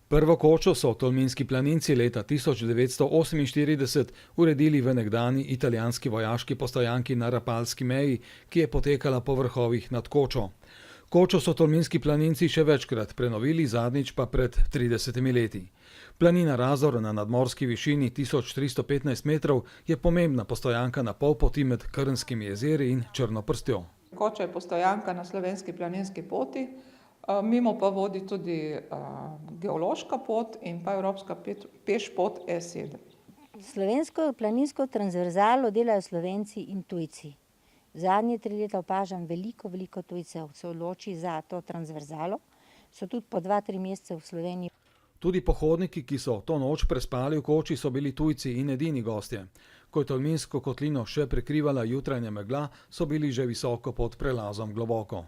Prvo kočo so tolminski planinci leta 1948 uredili v nekdani italijanski vojaški postojanki na Rapalski meji, ki je potekala po vrhovih nad Kočo. Kočo so tolminski planinci še večkrat prenovili, zadnjič pa pred 30 leti. Planina Razor na nadmorski višini 1315 metrov je pomembna postojanka na pol poti med Krnskimi jezeri in Črno prstjo. Koča je postojanka na slovenski planinski poti, mimo pa vodi tudi geološka pot in pa evropska pešpot E7. Slovensko planinsko transverzalo delajo Slovenci in tujci. Zadnje 3 leta opažam veliko tujcev se odloči za to transverzalo. So tudi po 2-3 mesece v Sloveniji. Tudi pohodniki, ki so to noč prespali v Koči, so bili tujci in edini gostje. Ko je Tolminsko kotlino še prekrivala jutranja megla, so bili že visoko pod prelazom Globoko.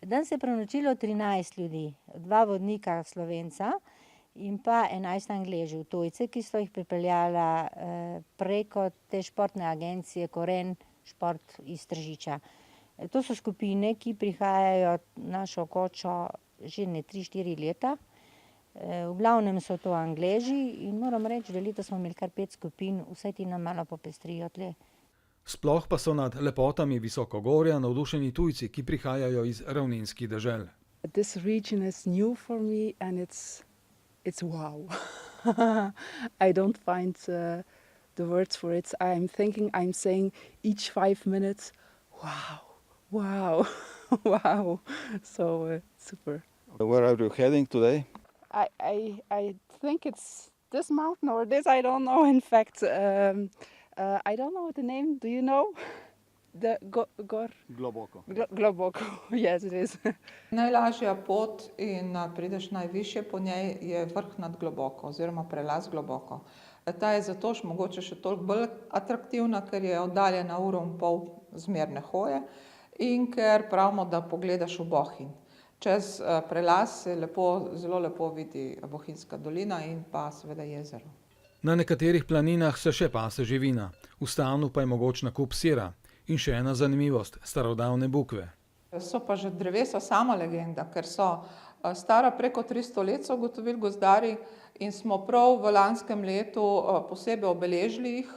Dan se je prenočilo 13 ljudi, 2 vodnika Slovenca in pa 11 Angležev, tujce, ki so jih pripeljala preko te športne agencije Koren Šport iz Tržiča. To so skupine, ki prihajajo našo Kočo že ne 3-4 leta. V glavnem so to Angleži in moram reči, da letos smo imeli kar 5 skupin, vsaj ti nam malo popestrijo tle. Sploh pa so nad lepotami Visokogorja navdušeni tujci, ki prihajajo iz ravninskih dežel. This region is new for me and it's wow. I don't find the words for it. I'm saying each 5 minutes, wow, wow. So super. Where are you heading today? I think it's this mountain or this, I don't know. In fact, I don't know the name. Do you know? The Globoko. Globoko, yes it is. Najlažja pot in prideš najvišje po njej je vrh nad Globoko oziroma prelaz Globoko. Ta je zato mogoče še toliko bolj atraktivna, ker je oddaljena 1,5 ure zmerne hoje in ker pravimo, da pogledaš v Bohinj. Čez prelaz se zelo lepo vidi Bohinjska dolina in pa seveda jezero. Na nekaterih planinah se še pase živina, v stanu pa je mogoč nakup sira. In še ena zanimivost, starodavne bukve. So pa že drevesa sama legenda, ker so stara preko 300 let, so ugotovili gozdarji, in smo prav v lanskem letu posebej obeležili jih.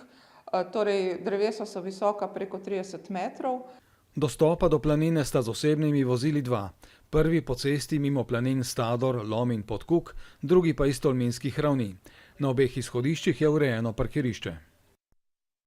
Torej, drevesa so visoka preko 30 metrov. Dostopa do planine sta z osebnimi vozili 2. Prvi po cesti mimo planin Stador, Lom in Podkuk, drugi pa iz Tolminskih ravnin. Na obeh izhodiščih je urejeno parkirišče.